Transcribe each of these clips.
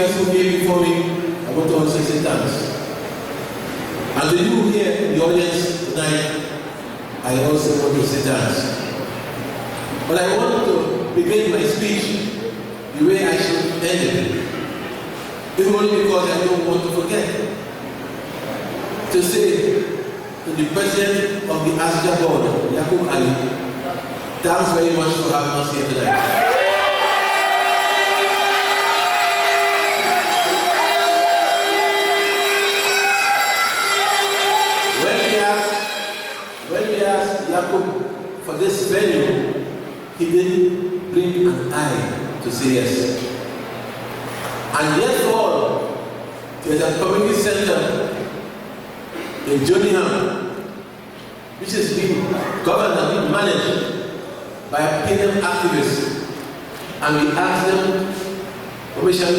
speakers who came before me, I want to also say thanks. And to you here in the audience tonight, I also want to say thanks. But I want to begin my speech the way I should end it. If only because I don't want to forget to say to the president of the Asia board, Yakub Ali, thanks very much for having us here tonight. When we asked Yakub for this venue, he didn't blink an eye to say yes. And therefore, there's a community center in Johnnyham, which is being governed and being managed by a pagan activist. And we asked them permission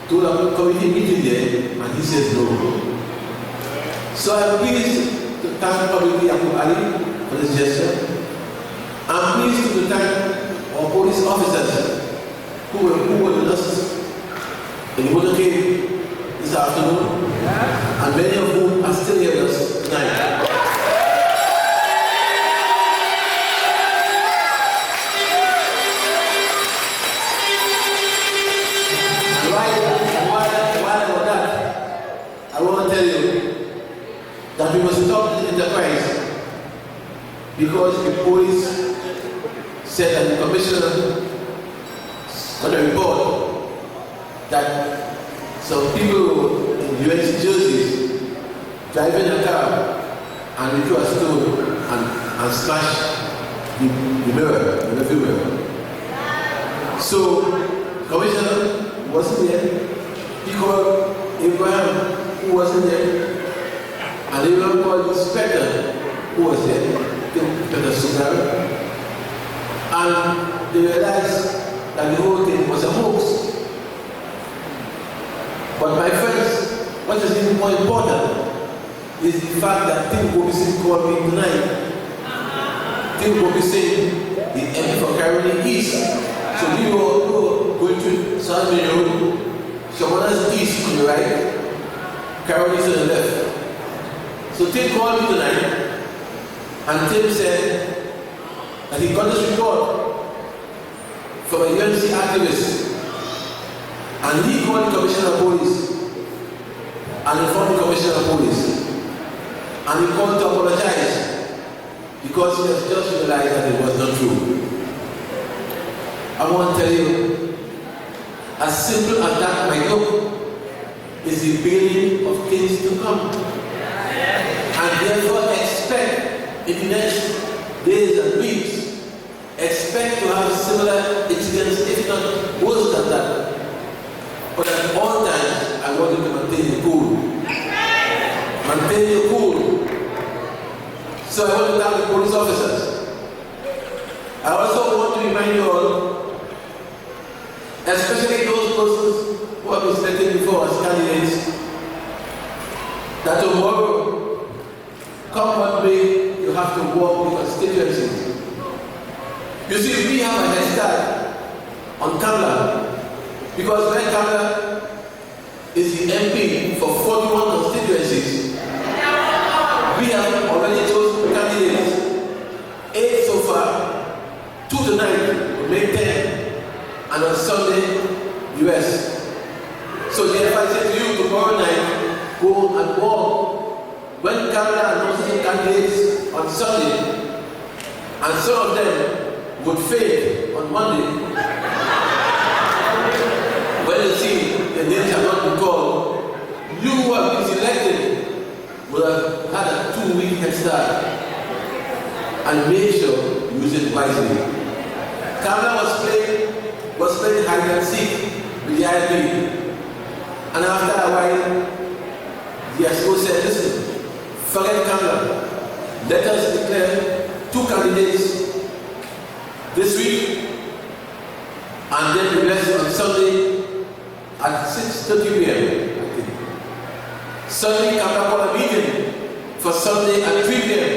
to have a community meeting there, and he says no. So I'm pleased to thank publicly Yakub Ali for this gesture. I'm pleased to thank our police officers who were with us in the motorcade this afternoon, and many of whom are still here with us tonight. And while about that, I want to tell you that we must stop this enterprise because the police said that the commissioner got a report that some people in UNC jerseys driving a car and they threw a stone and smashed the mirror, the rearview mirror. So the commissioner wasn't there. He called Abraham, who wasn't there. And Abraham called the inspector, who was there, Inspector Sugar. And they realized that the whole thing was a hoax. But my friends, what is even more important is the fact that Tim Bobisi called me tonight. Tim Bobisi, the MP for Carolina East. So we were going to San Benito, Chaguanas East on the right, Carolina to the left. So Tim called me tonight, and Tim said that he got this report from a UNC activist, and he called the commissioner of police and informed the commissioner of police, and he called to apologize because he has just realized that it was not true. I want to tell you, as simple as that might look, is the beginning of things to come. And therefore expect in the next days and weeks, expect to have similar incidents, if not worse than that. But at all times, I want you to maintain your cool. Maintain your cool. So I want to thank the police officers. I also want to remind you all, especially those persons who have been selected before as candidates, that tomorrow, come what may, you have to walk the constituencies. You see, we have a head start on Kamla, because my Kamla is the MP for 41 constituencies. We have already chosen candidates, 8 so far, 2 tonight, will make 10, and on Sunday, US. So therefore I say to you tomorrow night, go and walk. When Kamla announces candidates on Sunday, and some of them would fail on Monday, when you see the names are not been called, you who have been selected will have had a 2-week head start. And make sure you use it wisely. Kamla was playing hide and seek with the I.L.P. And after a while, the expo said, listen, forget Kamla. Let us declare 2 candidates this week, and then the rest on Sunday at 6:30 p.m. I think. Sunday, Kamla called a meeting for Sunday at 3 p.m.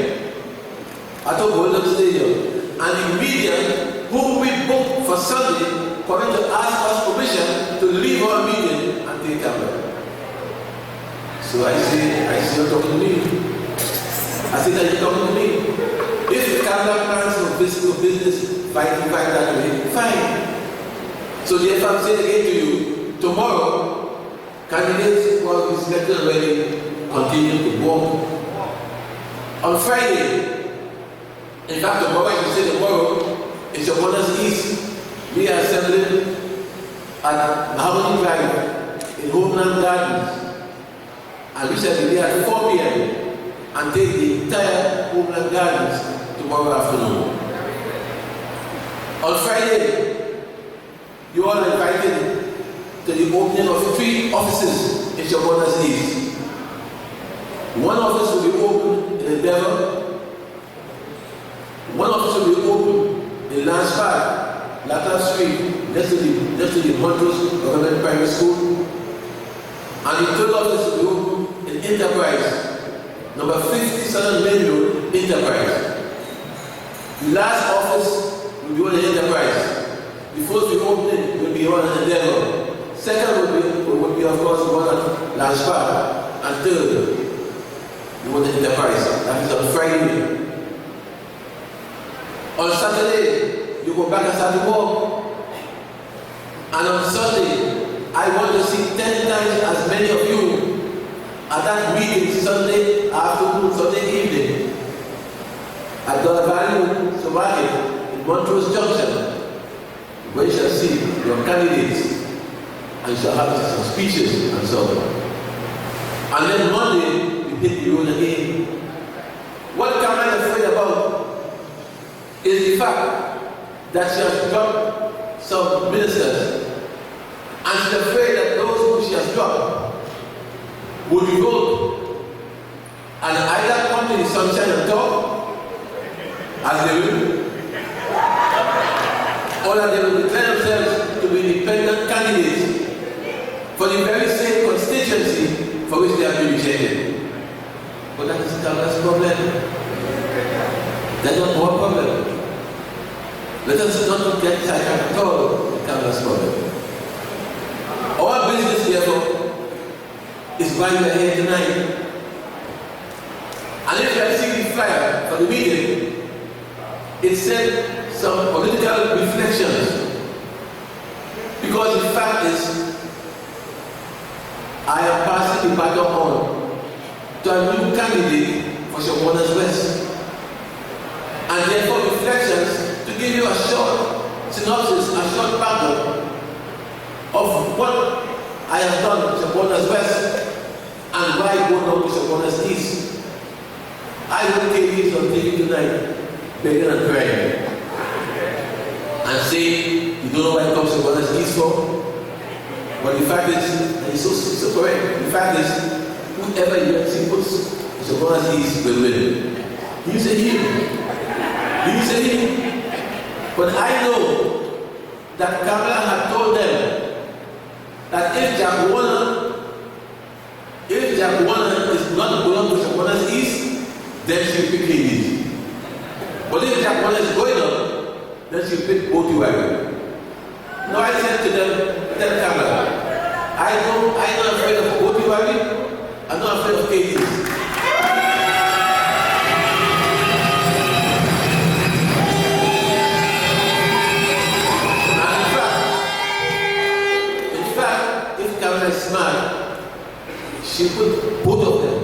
at the Golden Stadium. And the media, who we booked for Sunday, coming to ask us permission to leave our meeting okay, Campbell. So I say you're talking to me. I said, are you talking to me? If Campbell plans for physical business, fighting that way, fine. So therefore I'm saying again to you, tomorrow, candidates who have been selected already continue to work. On Friday, in fact tomorrow, I can say tomorrow, it's Chaguanas East. We are assembling at Mahogany Drive in Homeland Gardens. And we shall be there at 4 p.m. and take the entire Homeland Gardens tomorrow afternoon. On Friday, you are invited to the opening of 3 offices in Chaguanas East. One office will be open in Endeavour. One office will be open in Lance Park, Latta Street, next to the Montrose Government Primary School. And the third office will be open in Enterprise, number 50 Southern Main Road, Enterprise. The last office will be on the Enterprise. The first opening will be on Endeavour. Second will be of course the one at Lance Park. And third, the one at Enterprise. That is on Friday. On Saturday, you go back and start to work. And on Sunday, I want to see 10 times as many of you at that meeting Sunday afternoon, Sunday evening at Dollar Value Supermarket in Montrose Junction, where you shall see your candidates and you shall have some speeches and so on. And then Monday, we hit the road again. What I'm afraid about is the fact that she has dropped some ministers, and she's afraid that those who she has dropped would revolt and either come to the sunshine and talk, as they will, or that they will declare themselves to be independent candidates for the very same constituency for which they have been rejected. But that is Kamala's problem. That's not our problem. Let us not get sidetracked at all with Kamala's problem. Our business, therefore, is why we are here tonight. And if you have seen the flyer for the meeting, it said some political reflections. Because the fact is, I am passing the baton on to a new candidate for Chaguanas West. And therefore reflections to give you a short synopsis, a short background of what I have done to Chaguanas West and why I go down to Chaguanas East. I will take this on TV tonight, begging and crying, and say, you don't know why I come to Chaguanas East for? But the fact is, and it's so correct, the fact is, whoever you see puts Chaguanas East will win. You say him. You say him. But I know that Kamala had told them that if Chaguanas is not belong to Chaguanas East, then she'll pick Hades. But if Chaguanas is going up, then she'll pick Botiwari. Now I said to them, tell Kamala, I'm not afraid of Botiwari, I'm not afraid of Hades. Smart, she put both of them.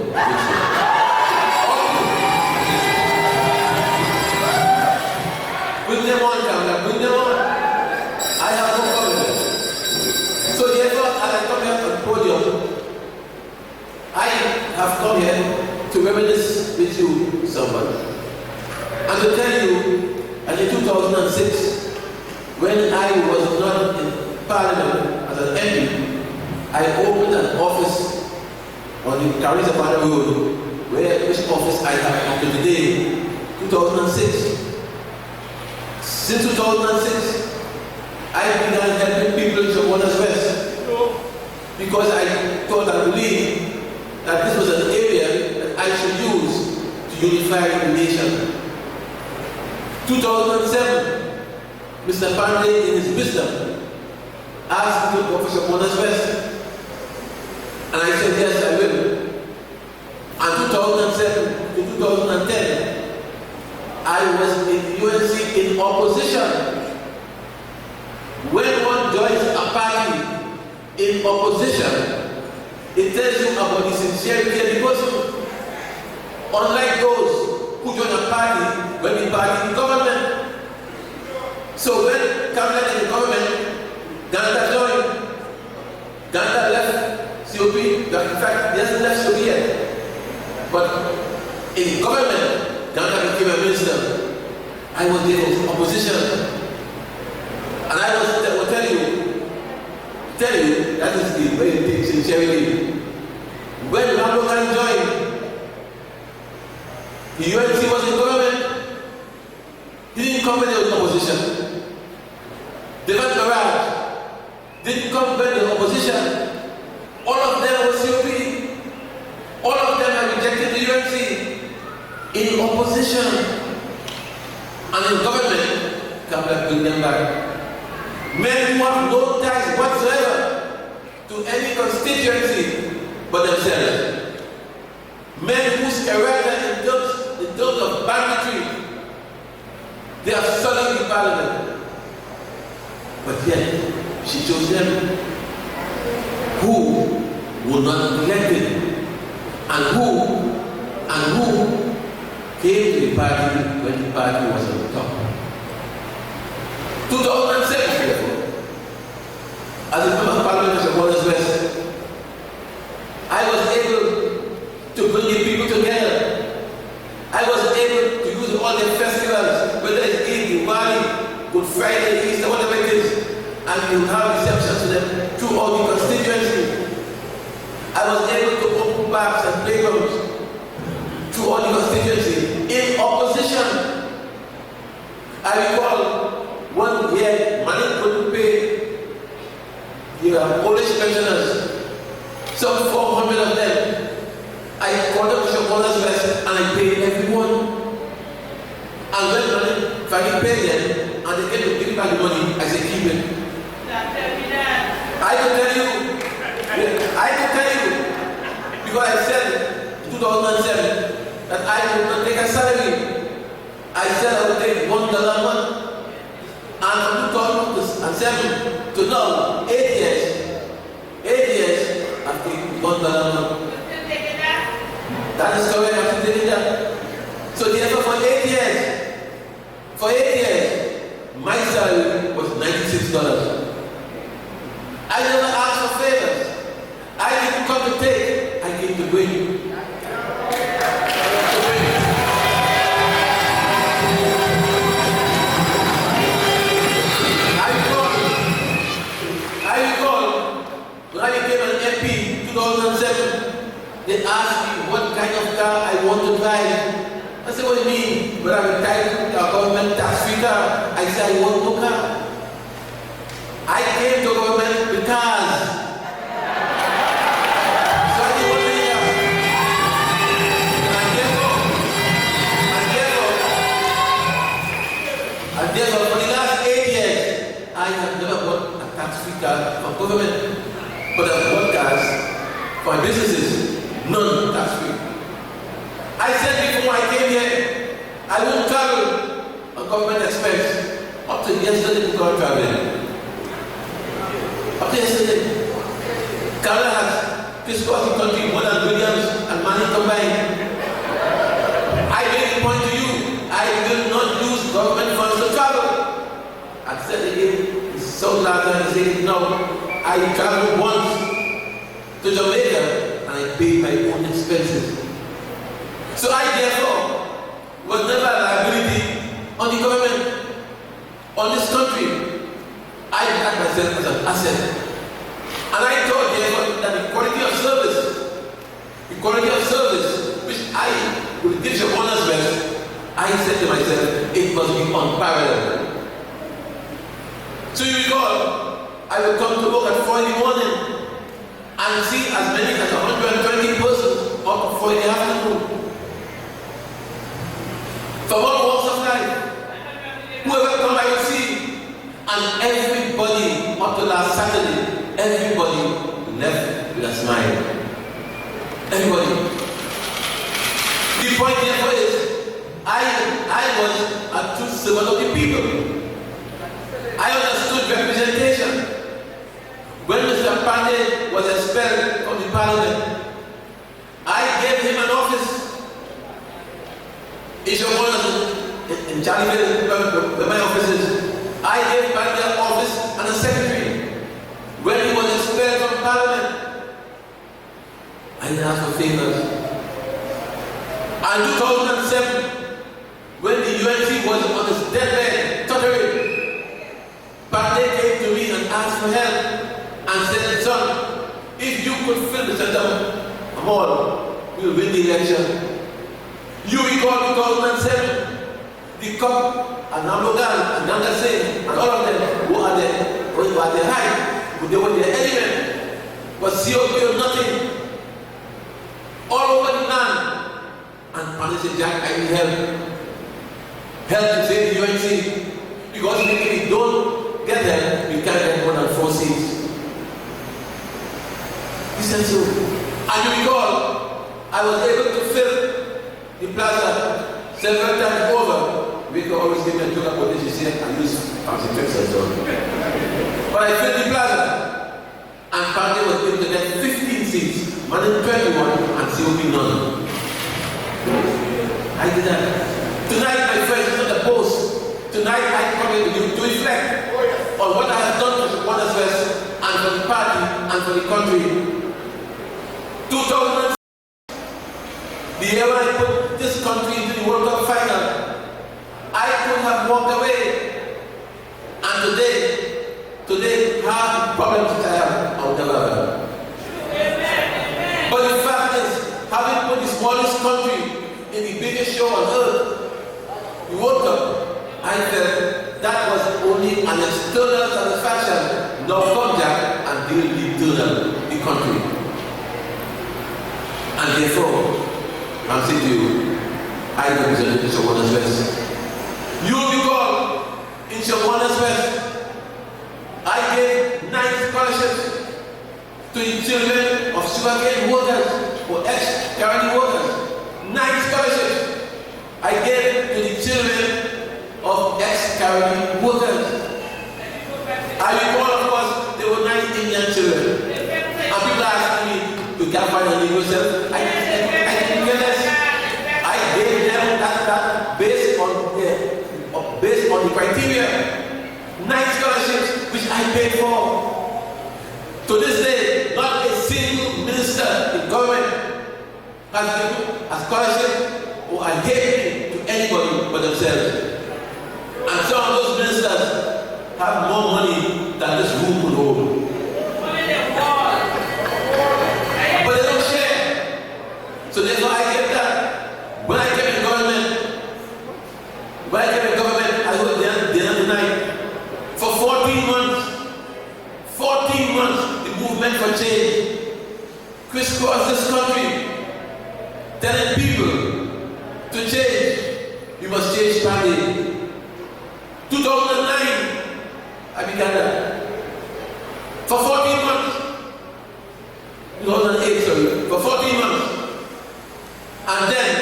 Bring them on, Kamala, bring them on. I have no problem. So therefore, as I come here on the podium, I have come here to reminisce with you somebody. And to tell you, that in 2006, when I was not in Parliament as an MP, I opened an office on the Carisabana Road, which office I have up to today, 2006. Since 2006, I began helping people in Chaguanas West because I thought and believed that this was an area that I should use to unify the nation. 2007, Mr. Pandey, in his wisdom, asked me to go for Chaguanas West. And I said, yes, I will. And 2007 to 2010, I was in UNC in opposition. When one joins a party in opposition, it tells you about the sincerity of the person. Unlike those who join a party when the party in government. So when Cabinet in the government, Ganta joined. Ganta left COP, in fact, he hasn't left COP yet. But in government, Ganta became a minister. I was there for opposition. And I will tell you, that is the very big sincerity. When Rambokan joined, the UNC was in government. He didn't come when there was opposition. David Barrage didn't come when there was opposition. All of them were COP. All of them have rejected the UNC in opposition. And in government, come back, bring them back. Men who have no ties whatsoever to any constituency but themselves. Men whose character in terms of banditry, they are sullied in parliament. But yet, she chose them who were not elected and who came to the party when the party was on the top. 2007, therefore, as a member of Parliament of Chaguanas West, I was able to bring the people together. I was able to use all the festivals, whether it's Eid, Diwali, Good Friday, Easter, whatever it is, and you have receptions to them through all the constituency. I was able to open parks and playgrounds through all the constituency in opposition. I recall one year, money couldn't pay the Polish pensioners, some 400 of them. I called up to Chaguanas West and I paid everyone. And when money finally paid them and they came to give back the money, I said, keep it. I can tell you, because I said in 2007 that I would not take a salary. I said I would take $1 a month. And from 2007 to now, 8 years, I've taken $1 a month. That is correct, I've taken that. So therefore for 8 years, my salary was $96. I never asked for favors. I didn't come to take, I came to bring. When I became an MP in 2007, they asked me what kind of car I want to drive. I said, what do you mean? When I'm entitled to a government tax-free car, I said, I want no car. I came to government with cars. So I didn't want to hear. And therefore, for the last 8 years, I have never bought a tax-free car from government. But I've bought cars for businesses, none tax-free. I said before I came here, I won't travel on government expense. Up to yesterday, we got traveling. Up to yesterday, Canada has crisscrossed the country more than Williams and Manning combined. I make the point to you, I will not use government funds to travel. I said again, it's so loud and I say no. I traveled once to Jamaica and I paid my own expenses. So I therefore was never a liability on the government, on this country. I had myself as an asset. And I thought therefore that the quality of service which I would give Chaguanas West, I said to myself, it must be unparalleled. So you recall, I will come to work at 4 in the morning and see as many as 120 persons up at 4 in the afternoon. From all walks of life, whoever come I will see, and everybody up to last Saturday, everybody left with a smile. servant of the people. I understood representation. When Mr. Pandey was expelled from the parliament, I gave him an office in Chaguanas, in Charlieville, where my office is. I gave Pandey an office and a secretary. When he was expelled from parliament, I didn't ask for favors. And 2007, when the UNC was on its deathbed, tottering, Pandey came to me and asked for help and said, son, if you could fill the center hall, we will win the election. You recall 2007, the COP and Namlogal and Nangasing and all of them who are their height, they were their element, was COP or nothing. All over the land. And Pandey said, Jack, I need help. Help to save the UNC. Because if we don't get them, we can't get more than 4 seats. He said so. And you recall, I was able to fill the plaza several times over. We could always give me a joke about this, you see, and use fancy tricks and so on. But I filled the plaza. And Pandey was able to get 15 seats, Mandem 21, and COP none. I did that. Tonight, my friends, is not a post. Tonight, I come here with you to reflect on what I have done for the Chaguanas West and for the party and for the country. 2006, the year when I put this country into the World Cup final, I could have walked away. And today, half the problems that I have, I would never have. But the fact is, having put the smallest country in the biggest show on earth, the World Cup, I felt that was only an external satisfaction. Now come Jack and deal with the internal, the country. And therefore, I'm saying to you, I represent the Chaguanas West. You will recall, in Chaguanas West, I gave 9 scholarships to the children of sugarcane workers or ex-Caribbean workers. 9 scholarships I gave to the children of ex-Caribbean workers. I recall, of course, there were 9 Indian children. And people asked me, you can't find any yourself. I didn't get this. I gave them that based on the criteria. 9 scholarships which I paid for. To this day, not a single minister in government has given a scholarship or a gift to anybody but themselves. And some of those ministers have more money than this room could hold. But they don't share. So therefore I get that. When I came in government, I was there tonight. For 14 months, the movement for change crisscrossed this country, telling people to change. You must change Pandey. 2009, I began that. For 14 months. 2008, sorry. For 14 months. And then,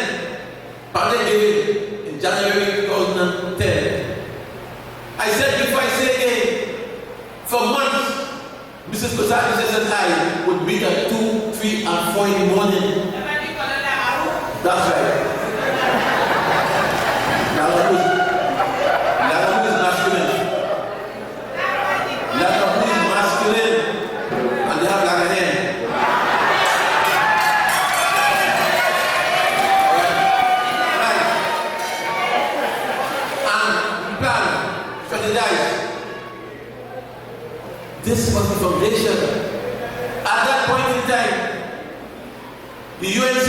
Pandey gave it in January 2010. I said before I say again, for months, Mrs. Cottage and I would meet at 2, 3, and 4 in the morning. That's right. Now, who is masculine? Now, who is masculine? And they have like a hand. And plan, strategize. This was the foundation. At that point in time, the UNC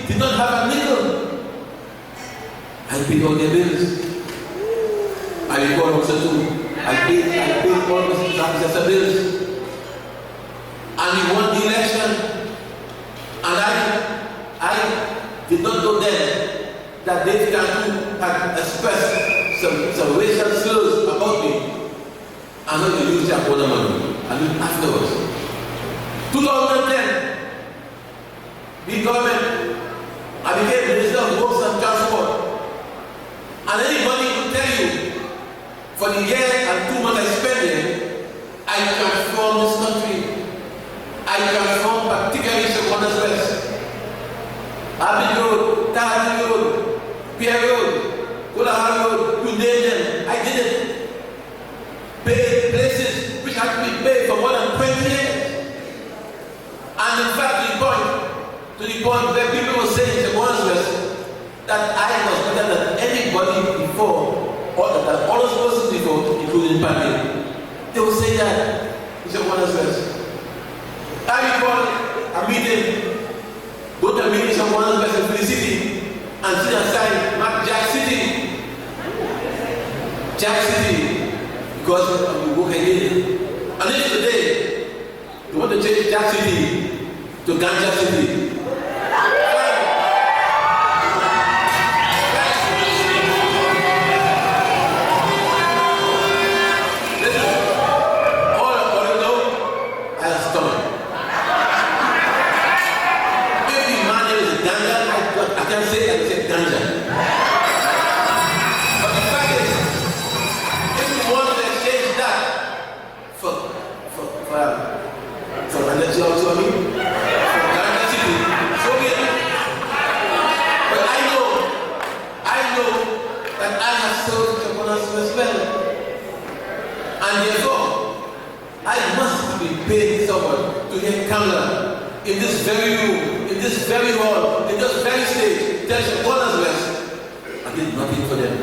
did not have a nickel. I paid all their bills. I recall also too. I paid all the successor bills. And we won the election. And I did not know then that Dave Kanku had expressed some racial slurs about me. I'm not going to use that water money. I'll do it afterwards. 2010, the government, I became Minister of Works and Transport. And anybody will tell you For the year and 2 months I spent there, I transformed this country. I transformed particularly Chaguanas West. Abbey Road, Tahari Road, Pierre Road, Kulahar Road, you name them, I did it. Paid places which had to be paid for more than 20 years. And in fact, to the point where people were saying in Chaguanas West that I was better than anybody before, or that all those persons before, including Paddy. They would say that in Chaguanas West. I recall a meeting, go to a meeting in Chaguanas West in the city, and sit aside, mark Jack City. Jack City, because of the work I did. And if today, you want to change Jack City to Ganja City. In this very room, in this very hall, in this very stage, tell Chaguanas West, I did nothing for them.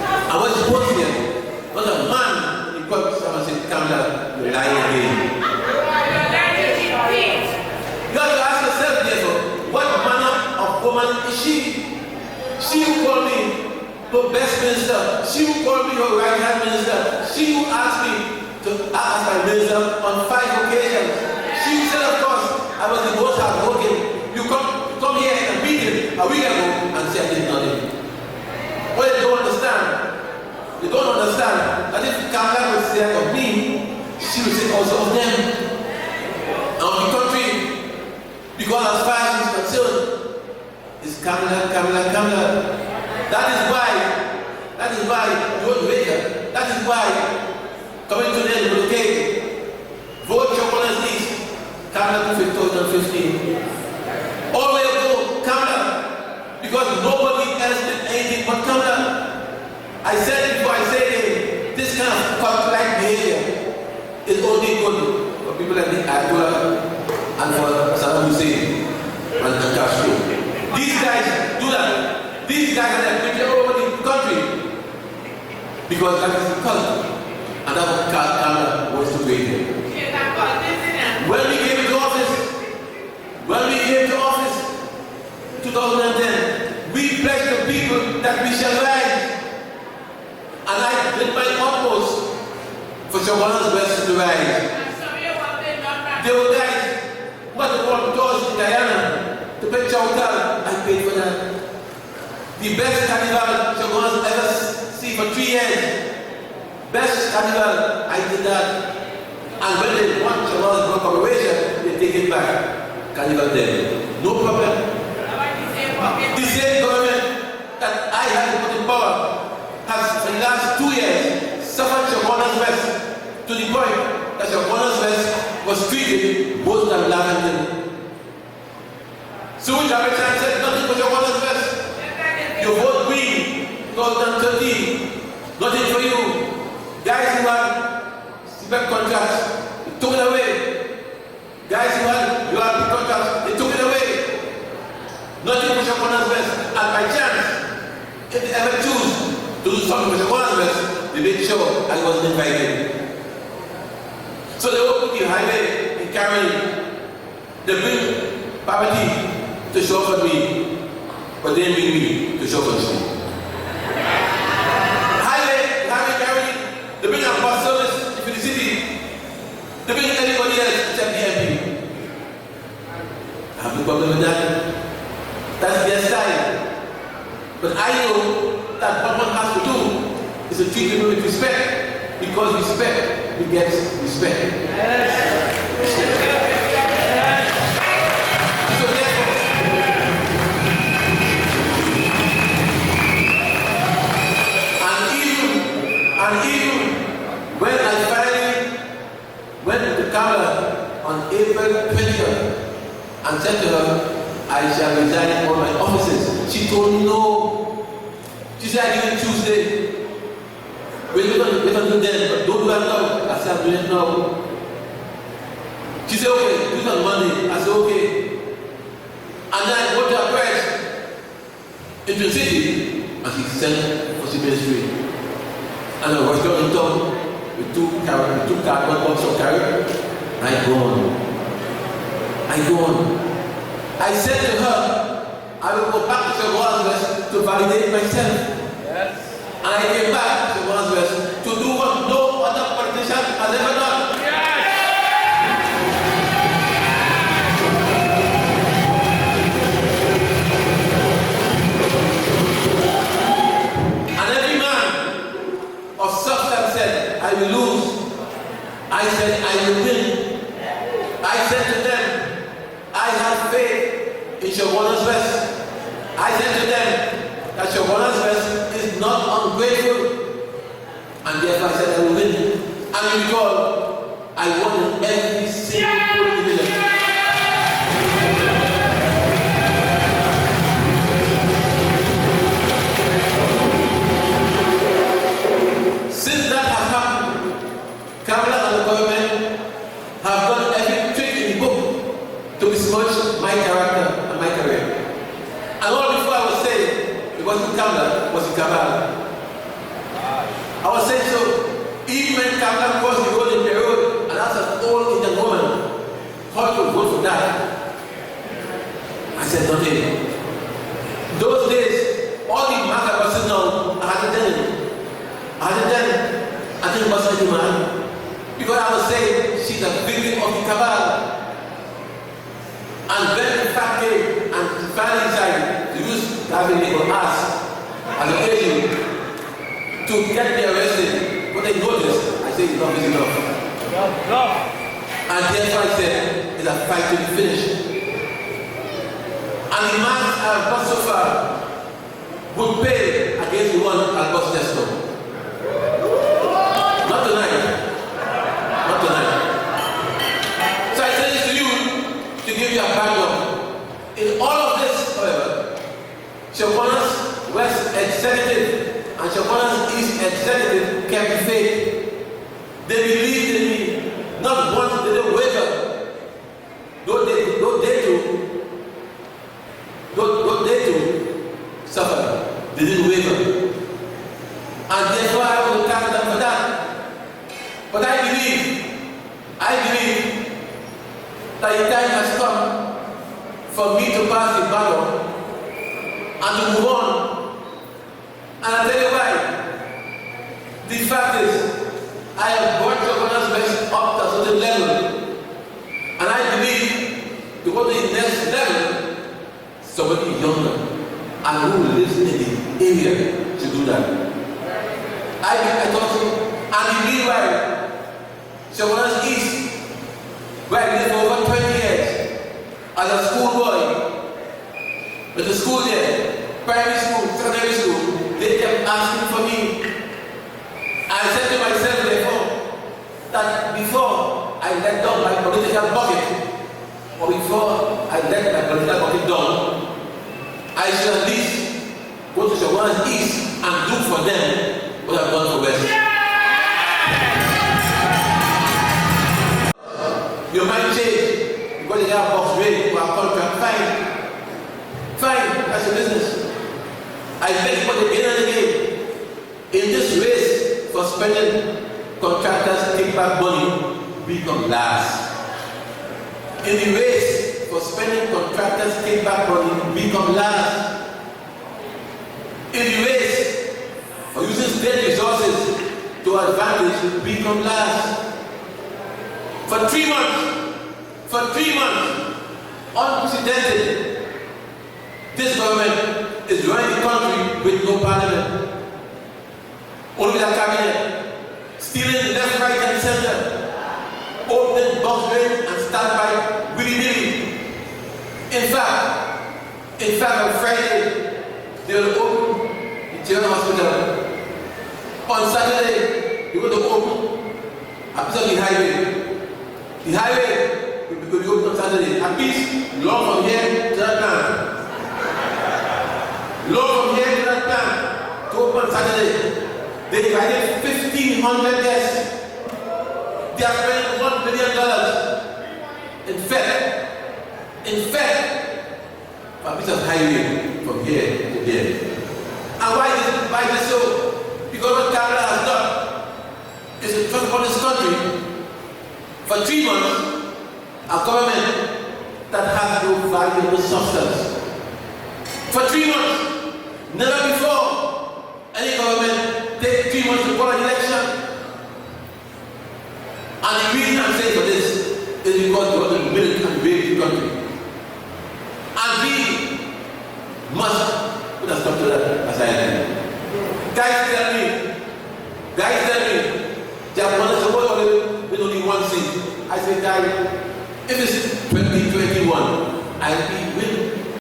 I was supposed here, was a man, he called someone and said, Kamala, you lie again. You have to ask yourself, therefore, what manner of woman is she? She who called me her best minister, she who called me her right-hand minister, she who asked me to ask my minister on 5 occasions. She said, of course, I was the most hardworking. You come here in a meeting a week ago and say I did nothing. What they don't understand that if Kamala would say of me, she would say also of them. And of the country, because as far as she's concerned, it's Kamala. That is why you won't wake her. That is why, coming to the end of the case, vote Chaguanas East. Kamala 2015. All the way ago, Kamala, because nobody else did anything but Kamala. I said it before, I say it again, this kind of cult-like behavior is only good for people like the Ayatollah and for Saddam Hussein and Castro. These guys do that. These guys are like all over the country because that is the cult. And that's what Kamala wants to create here. When we came into office, 2010, we pledged the people that we shall rise. And I did my utmost for Chaguanas West to rise. They will rise. What the world does in Guyana to pay Chowtal, I paid for that. The best carnival Chaguanas ever see for 3 years. Best carnival, I did that. And when they want Chaguanas Block Operation, they take it back. Carnival there. No problem. The same government that I had to put in power has for the last 2 years suffered Chaguanas West to the point that Chaguanas West was treated worse than Lavender. So we have a chance said nothing for Chaguanas West. You vote green, 2013, nothing for you. Guys who had spec contracts, they took it away. Guys who had I.L.P contracts, they took it away. Nothing for Chaguanas West. And by chance, if they ever choose to do something for Chaguanas West, they made sure I wasn't invited. So they opened the highway in Cameroon. They bring poverty to show for me, but they bring me to show for you. Highway Cameroon, they bring a bus service to the city. They bring anybody else except the I.L.P. I have no problem with that. That's their style. But I know that what one has to do is to treat people with respect. Because respect begets respect. So therefore, and even April 20th and said to her, I shall resign all my offices. She told me no. She said, I give it Tuesday. Wait until then, but don't do that now. I said, I'm doing it now. She said, okay, do it on Monday. I said, okay. And then I go to her press into the city, and she sent for the ministry. And I was going in town with two cardboard boxes of carrot. I go on. I said to her, I will go back to Chaguanas to validate myself. Yes. And I came back to Chaguanas to do what no other politician has ever done. Yes. And every man of substance said, I will lose. I said, I will win. I said to them, I have faith in Chaguanas West. I said to them that Chaguanas West is not ungrateful. And therefore I said I will win. And you recall, I won in every single polling division. Since that has happened, Kamala and the government have done every trick in the book to besmirch my character and my career. And all before I was saying, it wasn't Kamala, it was the cabal. I was saying so, even when Kamala crossed the road in Peru and asked an old Indian woman how to vote for that, I said nothing. Those days, all the market was sitting down, I had to tell him. I didn't bust any man. Because I was saying she's a victim of the cabal. And when the fact came and finally decided to use having legal ask as an agent to get me arrested, what they noticed, I said enough is enough. And therefore I said, it's a fight to the finish. And the man I've got so far would pay against the one I've got Tesco. Not tonight. So I say this to you to give you a background. In all of this, however, Chaguanas West Executive and Chaguanas East Executive kept the faith. They believed in me. Not once did they waver. Though they too suffered. They didn't waver. And therefore I will thank them for that. But I believe that the time has come for me to pass the baton and to move on. And I'll tell you why. The fact is, I have brought Chaguanas West up to a certain level. And I believe to go to the next level, somebody younger and who lives in the area to do that. I thought so. And the meanwhile, Chaguanas East, where I lived for over 20 years, as a schoolboy, with the school there, primary school, secondary school, they kept asking for me. I said to myself therefore, that before I let down my political bucket, or before I let my political bucket down, I should at least go to Chaguanas East and do for them what I've done for West. Your mind change because you have box rate or a contract. Fine, that's your business. I beg for the again and again. In this race for spending contractors take back money, we come last. In the race for spending contractors take back money, we come last. In the race for using state resources to advantage, we come last. For 3 months, unprecedented, this government is running the country with no parliament, only the cabinet, stealing the left, right, and center, opening box rate and standby willy-nilly. In fact, on Friday, they will open the General Hospital. On Saturday, they will open a piece of the highway. The highway because you open on Saturday. At least long from here to that time. Long from here to that time. To open on Saturday. They invited 1,500 guests. They are spending $1 billion in fact. In fact, for a piece of highway from here to there. And why is this so? Because what Canada has done is to transform this country for 3 months, a government that has no value, no substance. For 3 months, never before any government takes 3 months to call an election. And the reason I'm saying for this is because we want to build and build the country. And we must put a stop to that aside. Guys tell me, Japan is supposed with only one seat. I say, guys, if it's 2021, I will